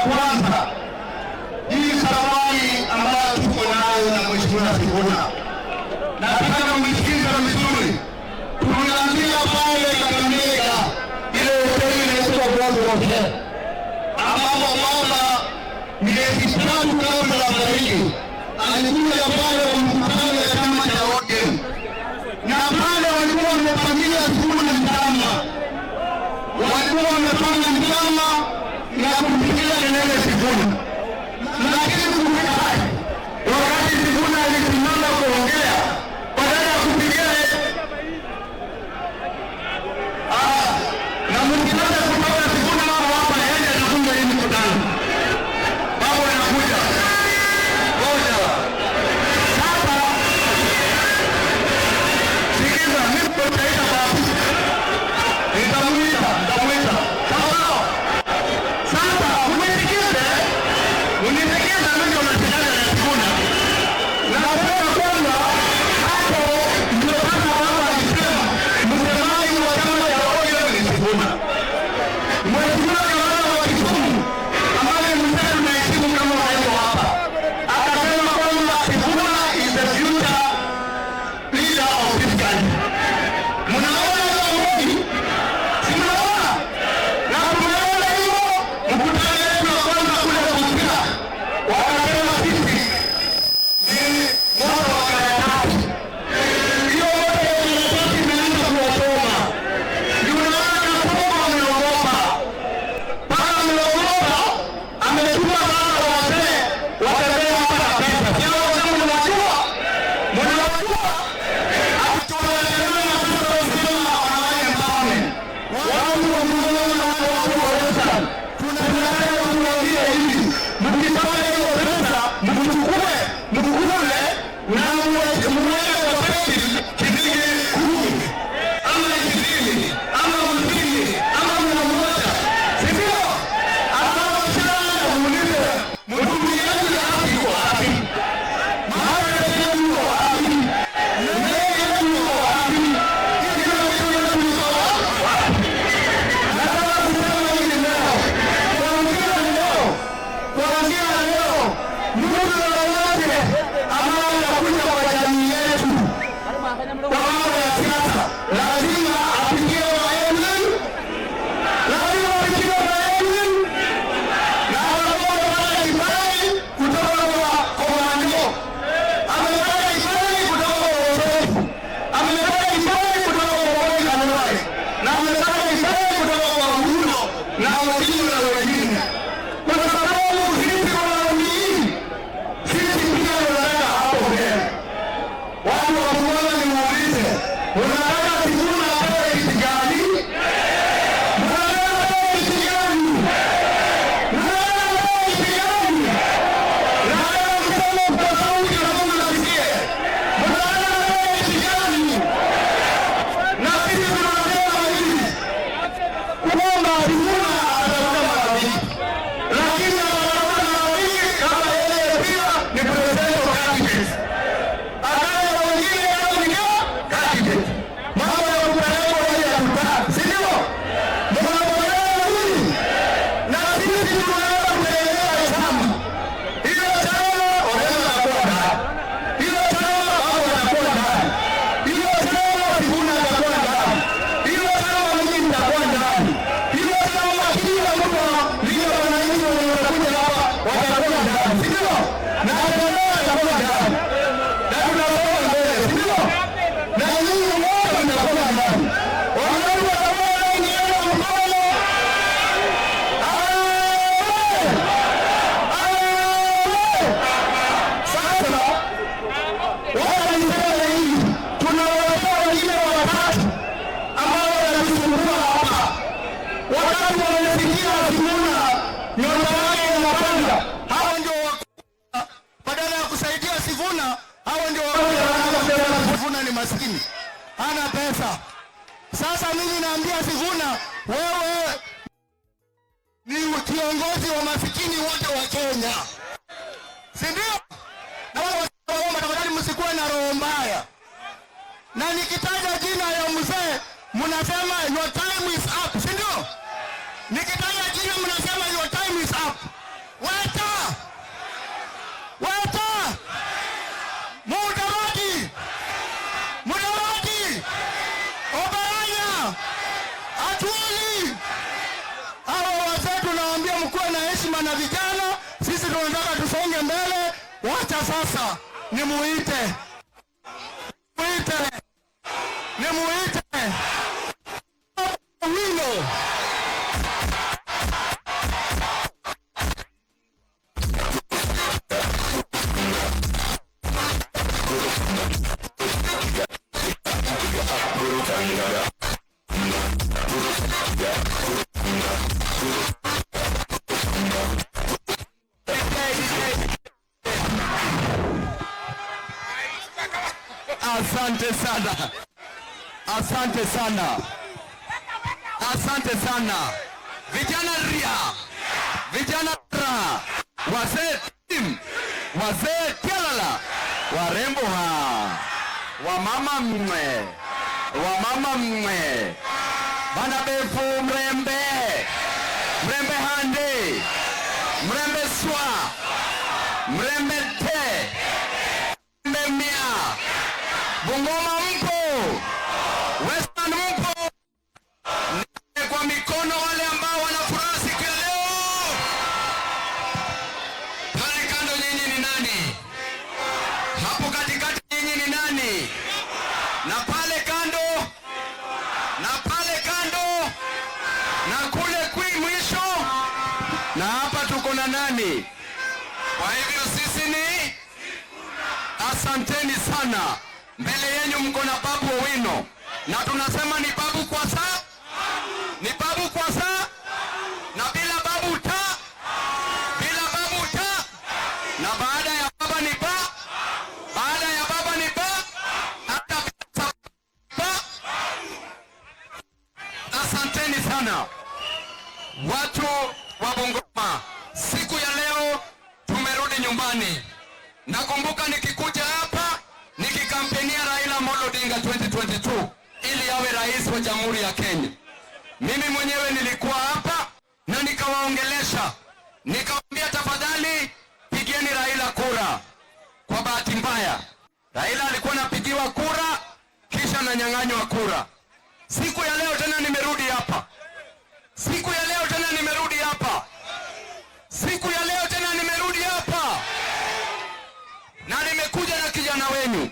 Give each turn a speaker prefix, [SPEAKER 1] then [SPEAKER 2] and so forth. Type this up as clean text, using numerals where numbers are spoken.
[SPEAKER 1] kwanza, hii safari ambayo tuko nayo na Mheshimiwa Sifuna, nataka msikize vizuri. Tunaanzia pale Kakamega, ile hoteli inaitwa Bongo Hotel, ambapo baba miezi 3 kabla ya kufariki alikuja pale kwa mkutano ya chama cha ODM, na pale walikuwa wamepangia Sifuna njama, walikuwa wamepanga njama ya kumpigia kelele Sifuna, lakini kumbuka wakati Sifuna alisimama kuongea, badala ya kupigia na mkutano kutoka Sifuna mambo hapa yaende na kunga hii mkutano mambo yanakuja moja. Sasa sikiza, mimi nitaita babu, nitamuita sawa. Sasa unisikize mimi ndio nasikiliza na Sifuna, nasema kwamba hapo ndio sasa baba alisema msemaji wa chama cha ODM ni Sifuna. Mheshimiwa Gavana wa Kisumu ambaye mzee tunaheshimu kama hayuko hapa, akasema kwamba Sifuna is the future leader of this country. Mnaona hiyo ngoni? Si mnaona? Na tumeona hiyo mkutano wetu wa kwanza kule Busia, wakasema sisi ni moto wa karatasi. Hiyo moto wa karatasi imeanza kuwachoma. Unaona kama ameogopa. Baba ameogopa, ametuma baba wazee watembea hapa pesa. Sio kama mnajua. Atutoleana na sasa usema wanaye mbane. Watu wa Mungu na watu wa Yesu. Tunataka kuambia hivi. Mkipata hiyo pesa, mchukue, mkule na mweke kwa pesa shilingi 10. Ama 20, ama 50, ama 100. Sivyo? Alafu shana muulize, mtu yetu yuko wapi? Mahali yuko wapi? Yeye yuko wapi? Kila mtu yuko wapi? Nataka kusema hivi leo. Kuanzia leo, mtu yoyote ambaye anakuja kwa jamii yetu kwa mambo ya siasa lazima apigie maeneo, lazima apigie maeneo, na amepata kibali kutoka kwa komando, amepata kibali kutoka kwa uongozi, amepata kibali kutoka kwa kanuni, na amepata kibali kutoka kwa Uhuru na wengine na wengine. Kwa sababu sisi wanaamini, sisi pia tunataka hapo mbele. Watu wa Bungoma niwaulize, unataka Sifuna apewe kiti gani? Unataka apewe kiti gani? Unataka apewe kiti gani? Unataka kusema kwa sauti na Mungu nasikie. Unataka apewe kiti gani? Na sisi tunasema hivi, kwamba Sifuna atakuwa mawaziri. Lakini wanaona mawaziri kama yeye pia ni presidential candidate. Akaya wengine yao ni candidate. Mambo ya kupeleka wale ya kutaka. Si ndio? Mnapoelewa hili? Na sisi tunaweza kuendelea chama. Ile chama wanaweza kuwa ndani. Ile chama wao watakuwa ndani. Ile chama Sifuna atakuwa ndani. Ile chama mimi nitakuwa ndani. Ile chama kila mtu ndio wananchi wanakuja hapa watakuwa ndani. Si ndio? Na watakuwa ndani. Na tunasonga mbele. Si ndio? Na nyinyi wote mtakuwa ndani. Wananchi watakuwa wanaingia mkono. Sasa wananisema hivi, tunawatoa wengine watatu ambao wanatusumbua hapa. Wakati wamesikia Sifuna nyota yake inapanda, hao ndio badala ya kusaidia Sifuna, hao ndio wanasema Sifuna ni maskini, hana pesa. Sasa mimi naambia Sifuna, wewe ni kiongozi wa masikini wote wa Kenya, si ndio? Na tafadhali msikuwe na roho mbaya, na nikitaja jina ya mzee mnasema your time is up, si ndio? Nikitaja jina mnasema your time is up. Weta Mudavadi Oparanya Atuoli. Hawa wazee tunawaambia mkuwe na heshima na vijana. Sisi tunataka tusonge mbele. Wacha sasa nimuite Owino. Asante sana vijana ria, vijana ra, wazee tim, wazee kialala, warembo wamama mwe, bana befu mrembe hande, mrembe swa, mrembe te, mrembe mia, Bungoma mpo, Western mpo. Kwa mikono wale ambao wanafuraha siku ya leo. Pale kando nyinyi ni nani? Hapo katikati nyinyi ni nani? Na pale kando na kule mwisho, na hapa tuko na nani? Kwa hivyo sisi ni asanteni sana. Mbele yenu mko na Babu Owino, na tunasema ni babu kwa saa, na bila babu ta, na baada ya baba ni ba, hata ba. Asanteni sana watu wa Bungoma. Siku ya leo tumerudi nyumbani. Nakumbuka nikikuja hapa nikikampenia Raila Amolo Odinga 2022 ili awe rais wa Jamhuri ya Kenya. Mimi mwenyewe nilikuwa hapa na nikawaongelesha, nikamwambia tafadhali pigieni Raila kura. Kwa bahati mbaya Raila alikuwa anapigiwa kura kisha ananyang'anywa kura. Siku ya leo tena nimerudi hapa. Na nimekuja na kijana wenu